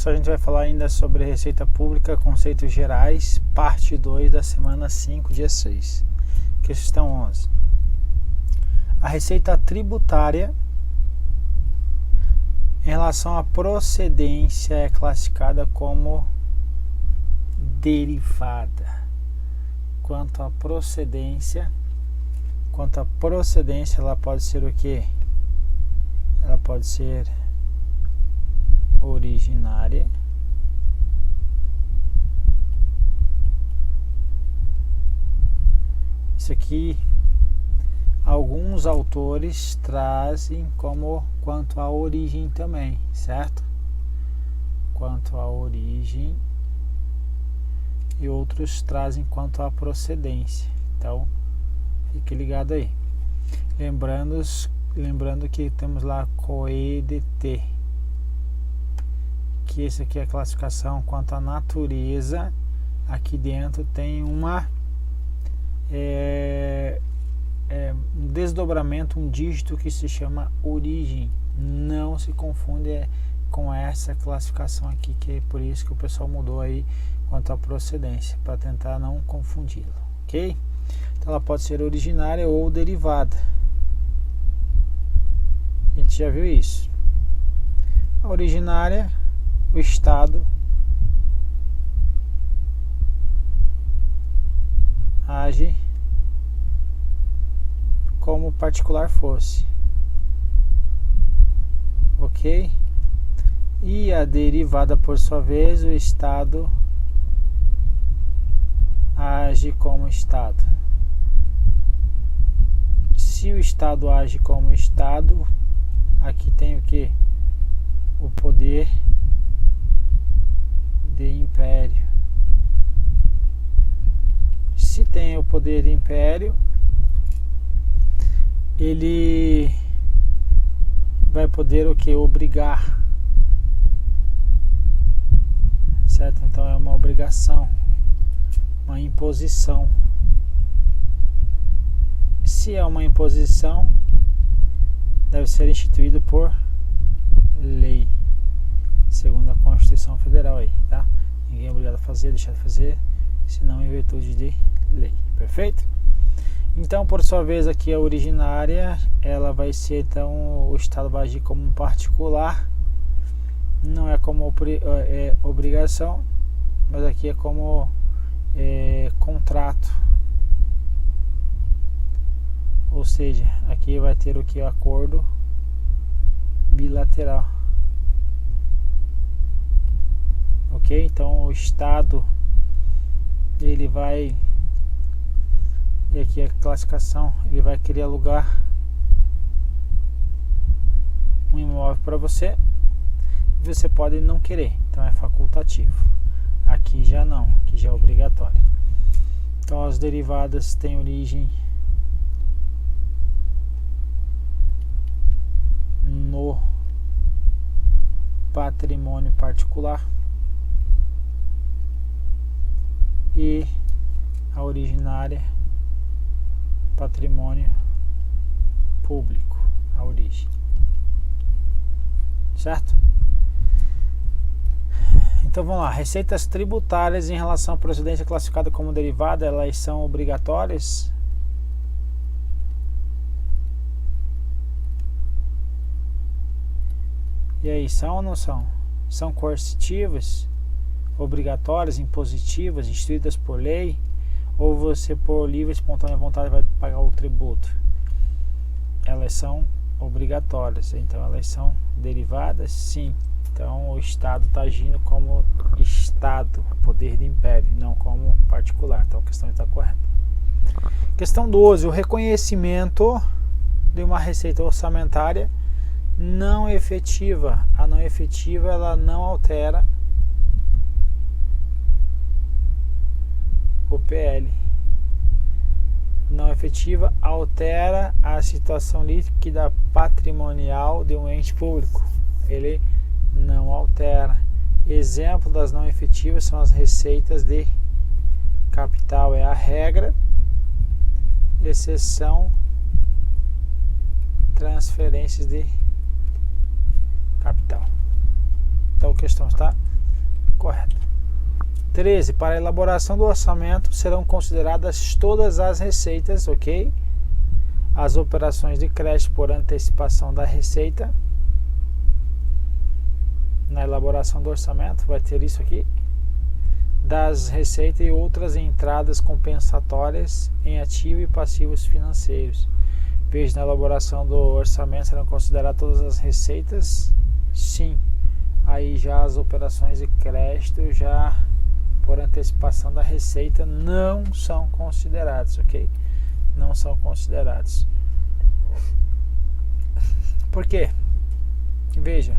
pessoal, a gente vai falar ainda sobre Receita Pública, conceitos gerais, parte 2 da semana 5, dia 6. Questão 11. A receita tributária em relação à procedência é classificada como derivada. Quanto à procedência, ela pode ser o quê? Ela pode ser originária, isso aqui alguns autores trazem como quanto à origem também, certo? Quanto à origem, e outros trazem quanto à procedência. Então fique ligado aí, lembrando que temos lá COEDT, que esse aqui é a classificação quanto à natureza. Aqui dentro tem um desdobramento, um dígito que se chama origem. Não se confunde com essa classificação aqui, que é por isso que o pessoal mudou aí quanto à procedência, para tentar não confundi-lo, ok? Então ela pode ser originária ou derivada. A gente já viu isso. A originária, o Estado age como o particular fosse, ok? E a derivada, por sua vez, o Estado age como Estado. Se o Estado age como Estado, aqui tem o que? O poder de império. Se tem o poder de império, ele vai poder o que? Obrigar, certo? Então é uma obrigação, uma imposição. Se é uma imposição, deve ser instituído por lei, segundo a Constituição Federal aí, tá? Ninguém é obrigado a fazer, deixar de fazer, senão em virtude de lei, perfeito? Então, por sua vez, aqui a originária, ela vai ser, então, o Estado vai agir como um particular, não é como obrigação, mas aqui é como contrato, ou seja, aqui vai ter o que? O acordo bilateral, ok? Então o Estado, ele vai, e aqui a classificação, ele vai querer alugar um imóvel para você, e você pode não querer, então é facultativo. Aqui já não, aqui já é obrigatório. Então as derivadas têm origem no patrimônio particular e a originária patrimônio público, a origem, certo? Então vamos lá, receitas tributárias em relação à procedência classificada como derivada, elas são obrigatórias? E aí, são ou não são? São coercitivas, obrigatórias, impositivas, instituídas por lei? Ou você, por livre e espontânea vontade, vai pagar o tributo? Elas são obrigatórias, então elas são derivadas? Sim. Então o Estado está agindo como Estado, poder de império, não como particular. Então a questão está correta. Questão 12. O reconhecimento de uma receita orçamentária não efetiva. A não efetiva, ela não altera o PL. Não efetiva altera a situação líquida patrimonial de um ente público. Ele não altera. Exemplo das não efetivas são as receitas de capital, é a regra, exceção, transferências de capital. Então a questão está Correto. 13. Para a elaboração do orçamento serão consideradas todas as receitas, ok? As operações de crédito por antecipação da receita. Na elaboração do orçamento vai ter isso aqui. Das receitas e outras entradas compensatórias em ativo e passivos financeiros. Veja, na elaboração do orçamento serão consideradas todas as receitas? Sim. Aí já as operações de crédito já por antecipação da receita não são consideradas, ok? Não são considerados. Por quê? Veja,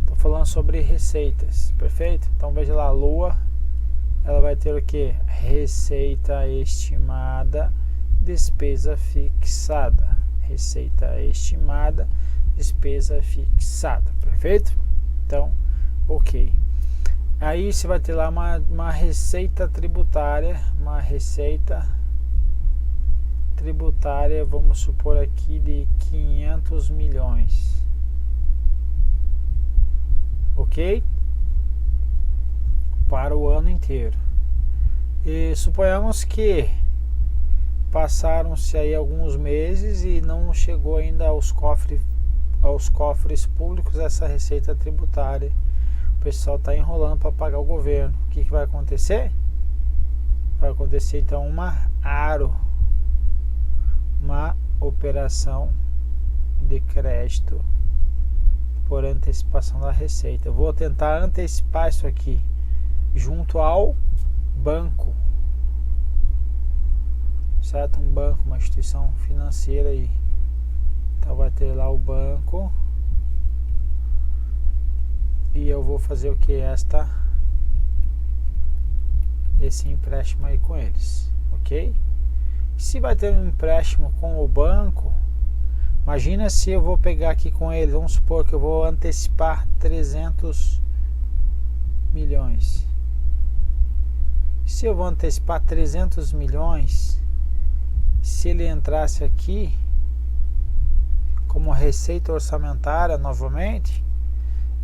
estou falando sobre receitas, perfeito? Então veja lá, a Lua, ela vai ter o que? Receita estimada, despesa fixada. Receita estimada, despesa fixada, perfeito? Então, ok. Aí você vai ter lá uma receita tributária, vamos supor aqui de 500 milhões. Ok? Para o ano inteiro. E suponhamos que passaram-se aí alguns meses e não chegou ainda aos cofres públicos essa receita tributária. O pessoal está enrolando para pagar o governo. O que vai acontecer? Vai acontecer então uma operação de crédito por antecipação da receita. Eu vou tentar antecipar isso aqui junto ao banco, certo? Um banco, uma instituição financeira aí. Então vai ter lá o banco e eu vou fazer o que? Esse empréstimo aí com eles, ok? Se vai ter um empréstimo com o banco, imagina se eu vou pegar aqui com eles, vamos supor que eu vou antecipar 300 milhões. Se eu vou antecipar 300 milhões, se ele entrasse aqui como receita orçamentária novamente,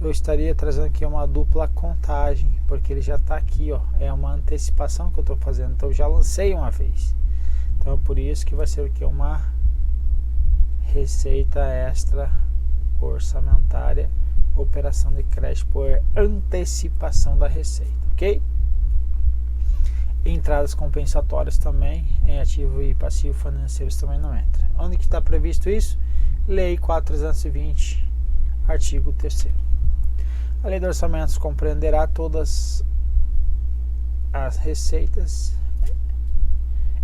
eu estaria trazendo aqui uma dupla contagem, porque ele já está aqui, ó, é uma antecipação que eu estou fazendo, então eu já lancei uma vez. Então é por isso que vai ser o que? Uma receita extra orçamentária, operação de crédito por antecipação da receita, ok? Entradas compensatórias também, em ativo e passivo financeiros também não entra. Onde que está previsto isso? Lei 4.320, artigo 3º. A lei de orçamentos compreenderá todas as receitas.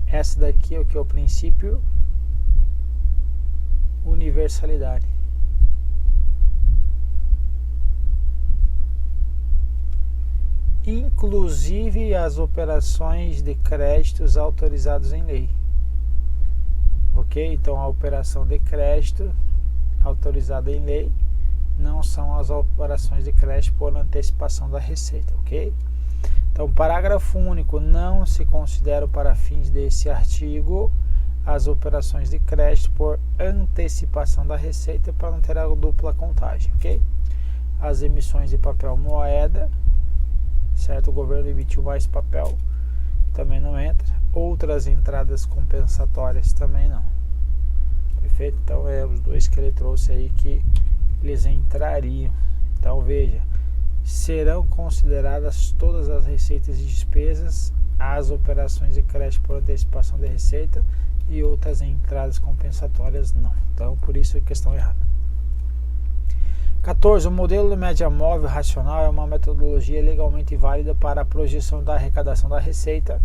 Essa daqui é o que é o princípio universalidade. Inclusive as operações de créditos autorizadas em lei. Ok? Então a operação de crédito autorizada em lei não são as operações de crédito por antecipação da receita, ok? Então, parágrafo único, não se considera para fins desse artigo as operações de crédito por antecipação da receita para não ter a dupla contagem, ok? As emissões de papel moeda, certo? O governo emitiu mais papel, também não entra. Outras entradas compensatórias também não. Perfeito? Então, os dois que ele trouxe aí que eles entrariam. Então veja, serão consideradas todas as receitas e despesas, as operações de crédito por antecipação de receita e outras entradas compensatórias não. Então por isso a questão errada. 14. O modelo de média móvel racional é uma metodologia legalmente válida para a projeção da arrecadação da receita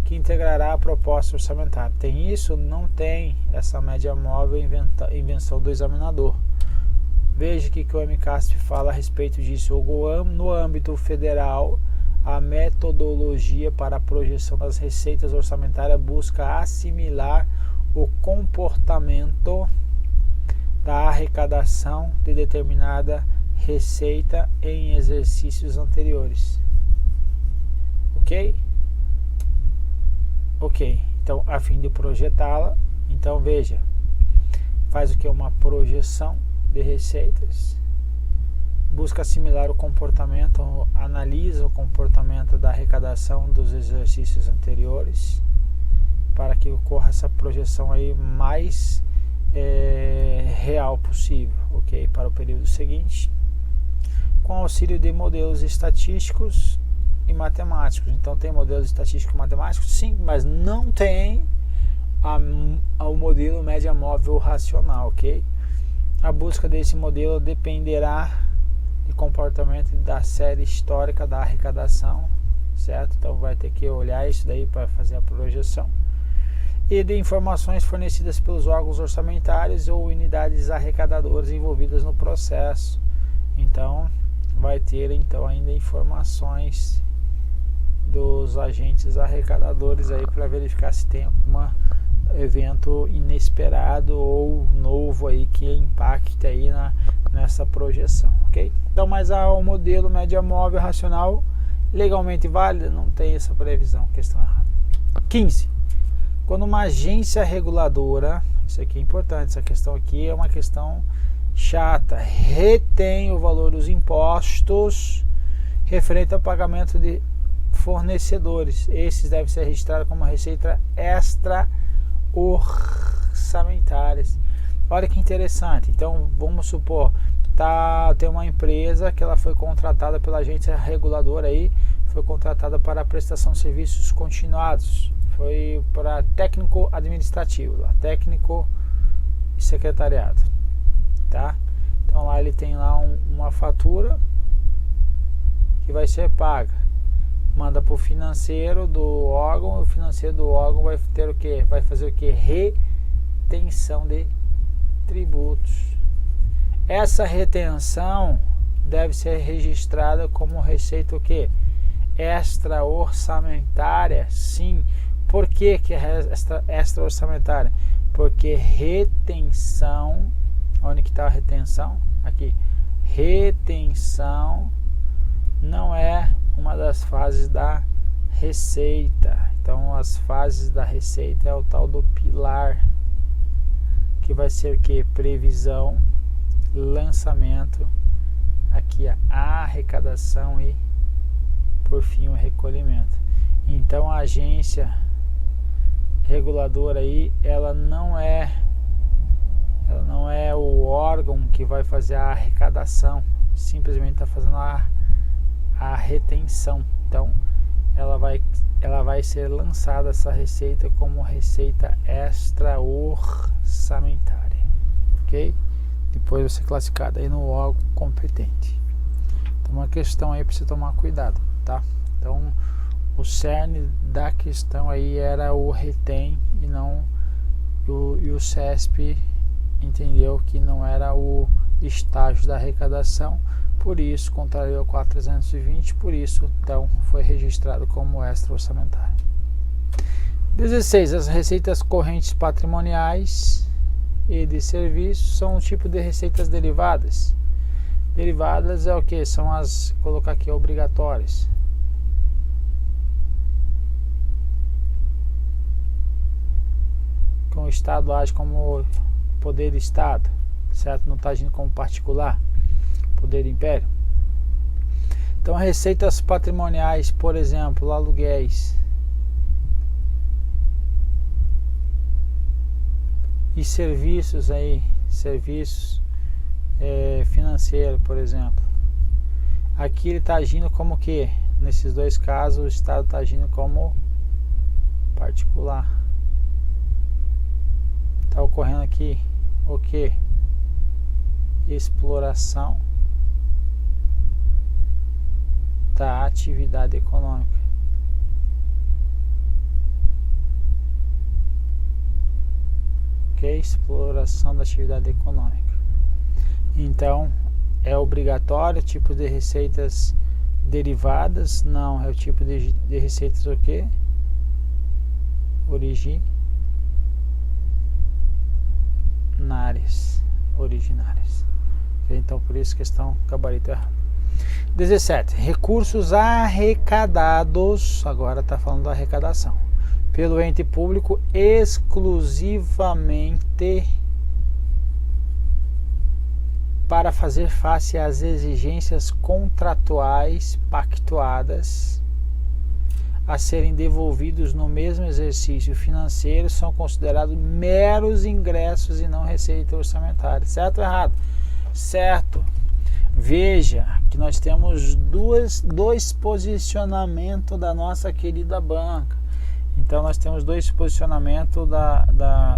que integrará a proposta orçamentária. Tem isso? Não tem. Essa média móvel invenção do examinador. Veja o que o MCASP fala a respeito disso. No âmbito federal, a metodologia para a projeção das receitas orçamentárias busca assimilar o comportamento da arrecadação de determinada receita em exercícios anteriores. Ok? Ok. Então, a fim de projetá-la, então veja, faz o que? Uma projeção de receitas busca assimilar o comportamento, analisa o comportamento da arrecadação dos exercícios anteriores para que ocorra essa projeção aí mais real possível, ok? Para o período seguinte, com auxílio de modelos estatísticos e matemáticos. Então tem modelos estatísticos e matemáticos, sim, mas não tem o modelo média móvel racional, ok? A busca desse modelo dependerá do comportamento da série histórica da arrecadação, certo? Então vai ter que olhar isso daí para fazer a projeção. E de informações fornecidas pelos órgãos orçamentários ou unidades arrecadadoras envolvidas no processo. Então vai ter então ainda informações dos agentes arrecadadores aí para verificar se tem algum evento inesperado ou novo aí que impacte aí nessa projeção, ok? Então, mas o modelo média móvel racional legalmente válido não tem essa previsão, questão errada. 15. Quando uma agência reguladora, isso aqui é importante, essa questão aqui é uma questão chata, retém o valor dos impostos referente ao pagamento de fornecedores. Esses devem ser registrados como receita extra orçamentárias. Olha que interessante. Então vamos supor, tem uma empresa que ela foi contratada pela agência reguladora aí, foi contratada para a prestação de serviços continuados, foi para técnico administrativo, lá, técnico e secretariado, tá? Então lá ele tem lá uma fatura que vai ser paga, manda para o financeiro do órgão, o financeiro do órgão vai ter o que? Vai fazer o que? Retenção de tributos. Essa retenção deve ser registrada como receita o que? Extra orçamentária, sim. Por que é extra orçamentária? Porque retenção, onde que está a retenção? Aqui, retenção não é uma das fases da receita. Então as fases da receita é o tal do pilar, que vai ser que? Previsão, lançamento, aqui a arrecadação e por fim o recolhimento. Então a agência reguladora aí, ela não é o órgão que vai fazer a arrecadação, simplesmente está fazendo a retenção. Então ela vai ser lançada essa receita como receita extra orçamentária, ok? Depois vai ser classificada aí no órgão competente. Então uma questão aí para você tomar cuidado, tá? Então o cerne da questão aí era o retém e não e o CESP entendeu que não era o estágio da arrecadação, por isso contrariou ao 420, por isso então foi registrado como extra orçamentário. 16. As receitas correntes patrimoniais e de serviços são um tipo de receitas derivadas. Derivadas é o que? São as, vou colocar aqui, obrigatórias. Que o Estado age como poder do Estado, certo? Não está agindo como particular, poder do Império. Então, receitas patrimoniais, por exemplo, aluguéis e serviços aí, serviços financeiro, por exemplo. Aqui ele está agindo como que? Nesses dois casos, o Estado está agindo como particular. Está ocorrendo aqui o que? Exploração da atividade econômica. Ok? Exploração da atividade econômica. Então, é obrigatório tipo de receitas derivadas? Não, é o tipo de receitas o que? Originárias. Então, por isso questão gabarito errado. 17. Recursos arrecadados, agora está falando da arrecadação, pelo ente público exclusivamente para fazer face às exigências contratuais pactuadas a serem devolvidos no mesmo exercício financeiro são considerados meros ingressos e não receita orçamentária. Certo ou errado? Certo. Veja que nós temos dois posicionamentos da nossa querida banca. Então nós temos dois posicionamentos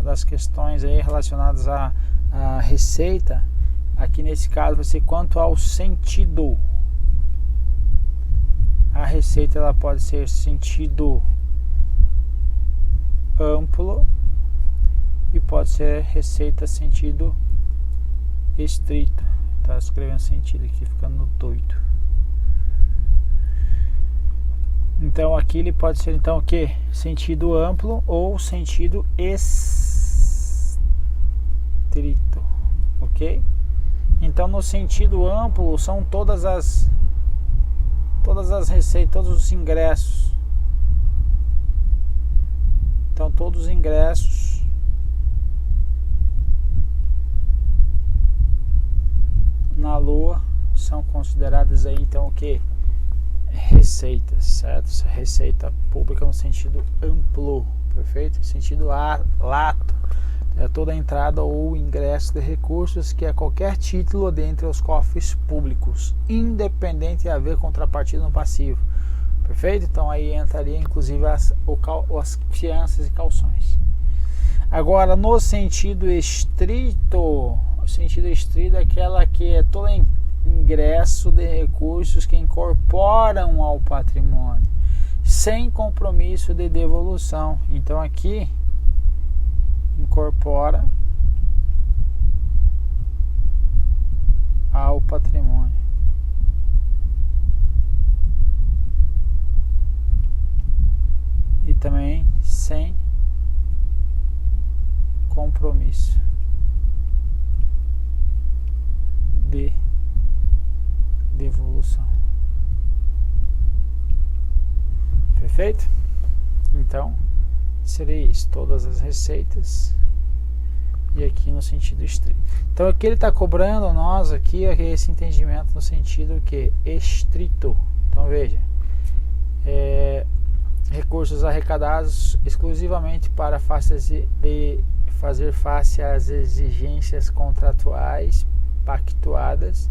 das questões aí relacionadas à receita. Aqui nesse caso vai ser quanto ao sentido. A receita ela pode ser sentido amplo e pode ser receita sentido estrito. Tá escrevendo sentido aqui, ficando doido. Então aqui ele pode ser então o que? Sentido amplo ou sentido estrito, ok? Então no sentido amplo são todas as receitas, todos os ingressos. Então todos os ingressos na lua são consideradas aí então o que? Receitas, certo? Receita pública no sentido amplo, perfeito? Sentido lato, é toda a entrada ou ingresso de recursos que é qualquer título dentre os cofres públicos, independente de haver contrapartida no passivo, perfeito? Então aí entraria inclusive as fianças e calções. Agora no sentido estrito, o sentido estrito é aquela que é todo ingresso de recursos que incorporam ao patrimônio, sem compromisso de devolução. Então aqui incorpora ao patrimônio. E também sem compromisso de devolução. Perfeito? Então seria isso, todas as receitas e aqui no sentido estrito. Então aqui ele está cobrando nós aqui esse entendimento no sentido que estrito. Então veja, recursos arrecadados exclusivamente para fazer face às exigências contratuais pactuadas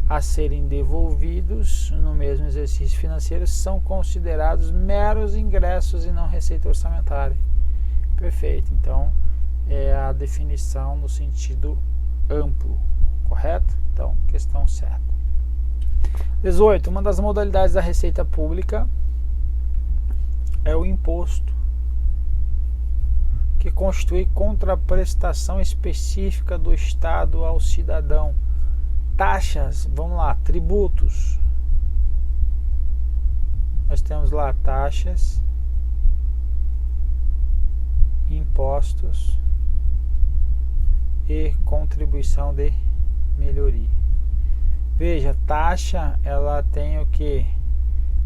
a serem devolvidos no mesmo exercício financeiro são considerados meros ingressos e não receita orçamentária. Perfeito. Então é a definição no sentido amplo, correto? Então, questão certa. 18. Uma das modalidades da receita pública é o imposto, que constitui contraprestação específica do Estado ao cidadão. Taxas, vamos lá, tributos. Nós temos lá taxas, impostos e contribuição de melhoria. Veja, taxa ela tem o que?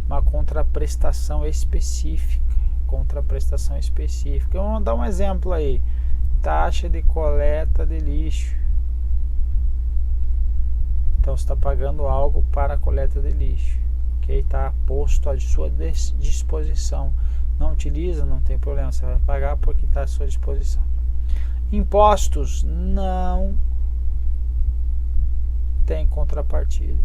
Uma contraprestação específica. Contraprestação específica. Vamos dar um exemplo aí. Taxa de coleta de lixo. Então você está pagando algo para a coleta de lixo, ok? Está posto à sua disposição. Não utiliza, não tem problema, você vai pagar porque está à sua disposição. Impostos não tem contrapartida.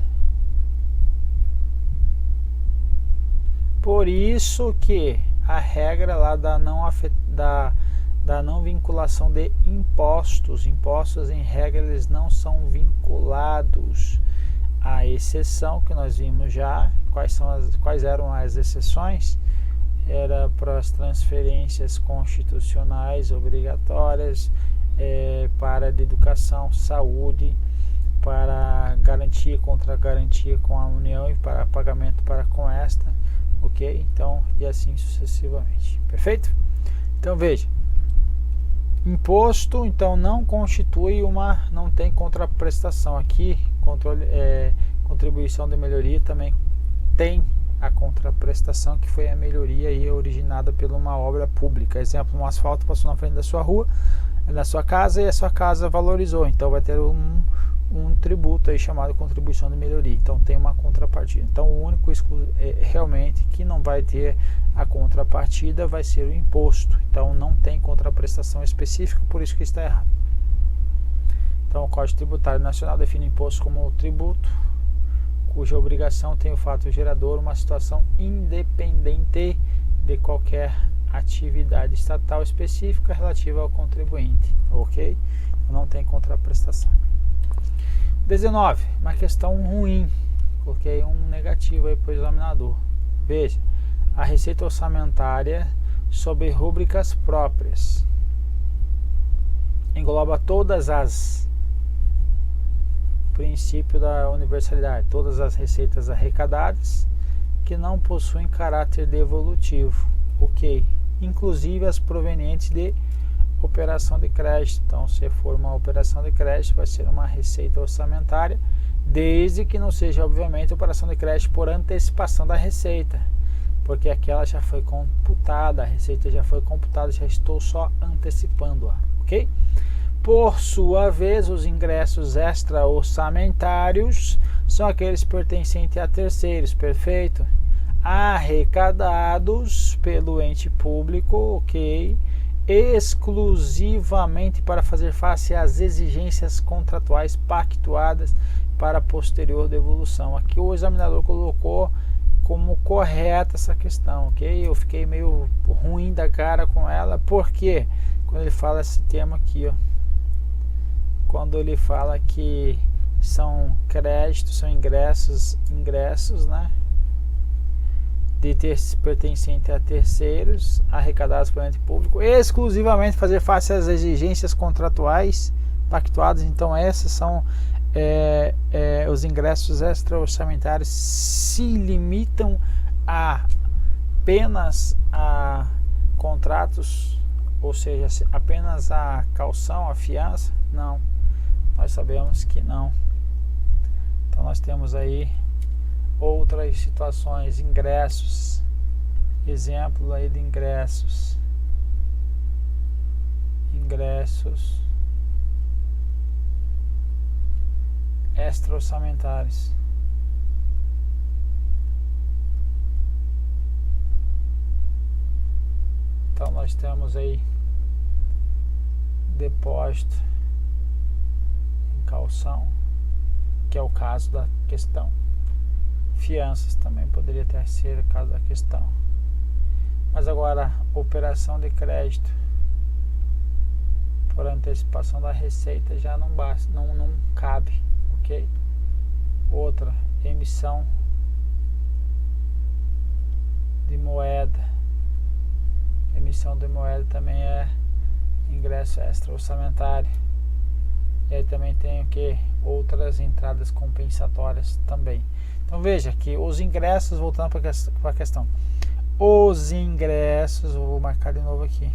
Por isso que a regra lá da não vinculação de impostos em regra eles não são vinculados. A exceção que nós vimos já, quais eram as exceções? Era para as transferências constitucionais obrigatórias, para a de educação, saúde, para garantia contra garantia com a União e para pagamento para com esta, ok? Então, e assim sucessivamente, perfeito? Então veja, imposto então não constitui não tem contraprestação. Aqui contribuição de melhoria também tem a contraprestação, que foi a melhoria aí originada por uma obra pública. Exemplo, um asfalto passou na frente da sua rua, na sua casa, e a sua casa valorizou, então vai ter um tributo aí chamado contribuição de melhoria. Então tem uma contrapartida. Então o único realmente que não vai ter a contrapartida vai ser o imposto. Então não tem contraprestação específica, por isso que está errado. Então o Código Tributário Nacional define o imposto como tributo cuja obrigação tem o fato gerador, uma situação independente de qualquer atividade estatal específica relativa ao contribuinte, ok? Não tem contraprestação. 19, uma questão ruim, coloquei um negativo aí para o examinador. Veja, a receita orçamentária sob rúbricas próprias engloba todas as princípio da universalidade, todas as receitas arrecadadas que não possuem caráter devolutivo, ok? Inclusive as provenientes de operação de crédito. Então, se for uma operação de crédito, vai ser uma receita orçamentária, desde que não seja, obviamente, operação de crédito por antecipação da receita, porque aquela já foi computada, a receita já foi computada, já estou só antecipando-a, ok? Por sua vez, os ingressos extra-orçamentários são aqueles pertencentes a terceiros, perfeito? Arrecadados pelo ente público, ok? Exclusivamente para fazer face às exigências contratuais pactuadas para posterior devolução. Aqui o examinador colocou como correta essa questão, ok? Eu fiquei meio ruim da cara com ela, porque quando ele fala esse termo aqui, ó, quando ele fala que são créditos, são ingressos, né, pertencentes a terceiros, arrecadados pelo ente público, exclusivamente fazer face às exigências contratuais pactuadas. Então esses são os ingressos extra-orçamentários, se limitam apenas a contratos, ou seja, apenas a caução, a fiança? Não, nós sabemos que não. Então nós temos aí outras situações, ingressos, exemplo aí de ingressos extra-orçamentários. Então nós temos aí depósito em caução, que é o caso da questão. Fianças também poderia ter sido o caso da questão. Mas agora, operação de crédito por antecipação da receita já não basta, não cabe, ok? Outra, emissão de moeda. Emissão de moeda também é ingresso extra-orçamentário. E aí também tem o que? Outras entradas compensatórias também. Então veja que os ingressos, voltando para a questão, os ingressos, vou marcar de novo aqui.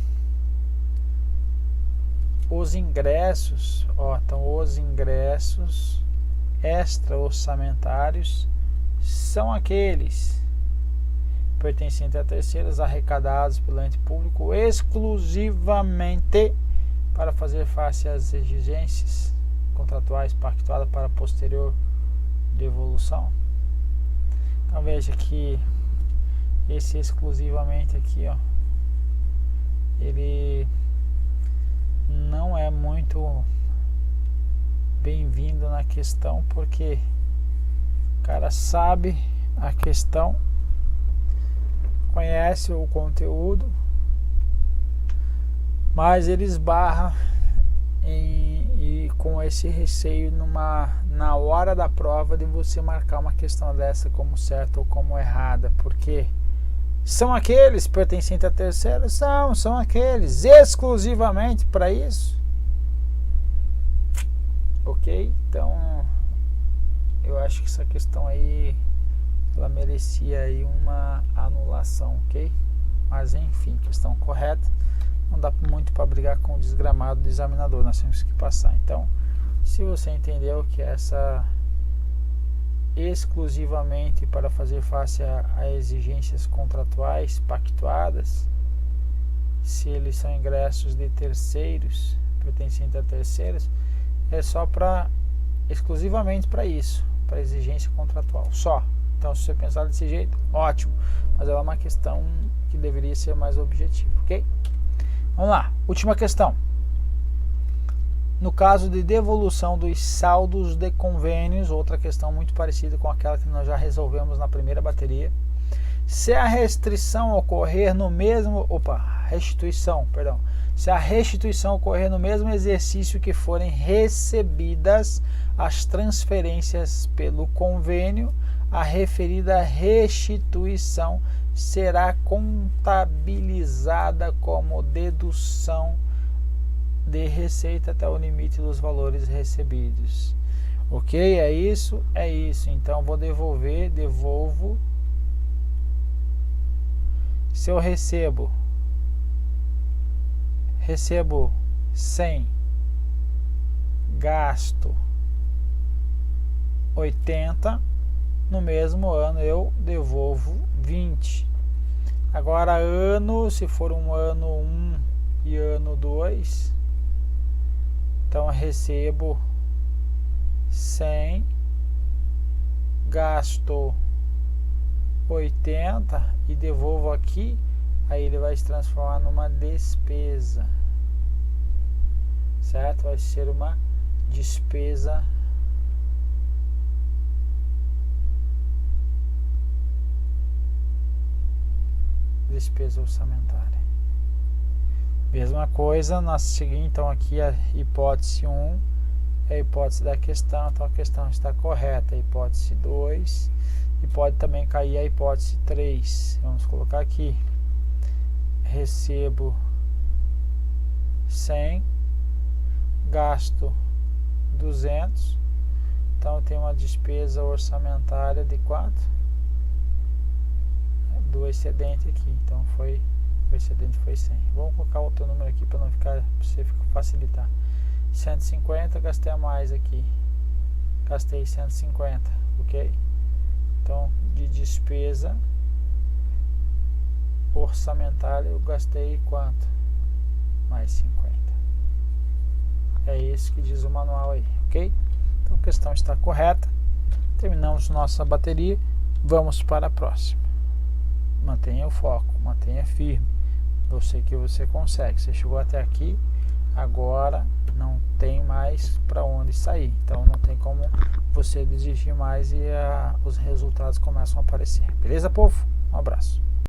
Os ingressos, então os ingressos extra-orçamentários são aqueles pertencentes a terceiros, arrecadados pelo ente público exclusivamente para fazer face às exigências contratuais pactuadas para posterior devolução. Então veja que esse exclusivamente aqui, ele não é muito bem-vindo na questão, porque o cara sabe a questão, conhece o conteúdo, mas ele esbarra com esse receio na hora da prova de você marcar uma questão dessa como certa ou como errada, porque são aqueles pertencentes a terceiros? São aqueles exclusivamente para isso, ok? Então eu acho que essa questão aí ela merecia aí uma anulação, ok? Mas enfim, questão correta. Não dá muito para brigar com o desgramado do examinador, nós temos que passar. Então, se você entendeu que essa exclusivamente para fazer face a exigências contratuais pactuadas, se eles são ingressos de terceiros, pertencentes a terceiros, é só para exclusivamente para isso, para exigência contratual, só. Então, se você pensar desse jeito, ótimo, mas ela é uma questão que deveria ser mais objetiva, ok? Vamos lá, última questão. No caso de devolução dos saldos de convênios, outra questão muito parecida com aquela que nós já resolvemos na primeira bateria. Se a restrição ocorrer no mesmo... Se a restituição ocorrer no mesmo exercício que forem recebidas as transferências pelo convênio, a referida restituição será contabilizada como dedução de receita até o limite dos valores recebidos. Ok? É isso? É isso. Então, vou devolvo. Se eu recebo 100, gasto 80, no mesmo ano eu devolvo 20. Agora, ano, se for um ano 1 e ano 2, então eu recebo 100, gasto 80 e devolvo aqui, aí ele vai se transformar numa despesa, certo? Vai ser uma despesa orçamentária. Mesma coisa, nós seguimos então aqui a hipótese 1, é a hipótese da questão, então a questão está correta, a hipótese 2, e pode também cair a hipótese 3. Vamos colocar aqui, recebo 100, gasto 200, então tem uma despesa orçamentária de quanto? Do excedente aqui, então o excedente foi 100. Vamos colocar outro número aqui para não ficar, para você facilitar. 150, gastei a mais aqui, gastei 150, ok? Então, de despesa orçamentária eu gastei quanto? Mais 50. É isso que diz o manual aí, ok? Então a questão está correta. Terminamos nossa bateria. Vamos para a próxima. Mantenha o foco, mantenha firme. Eu sei que você consegue. Você chegou até aqui, agora não tem mais para onde sair. Então não tem como você desistir mais e os resultados começam a aparecer. Beleza, povo? Um abraço.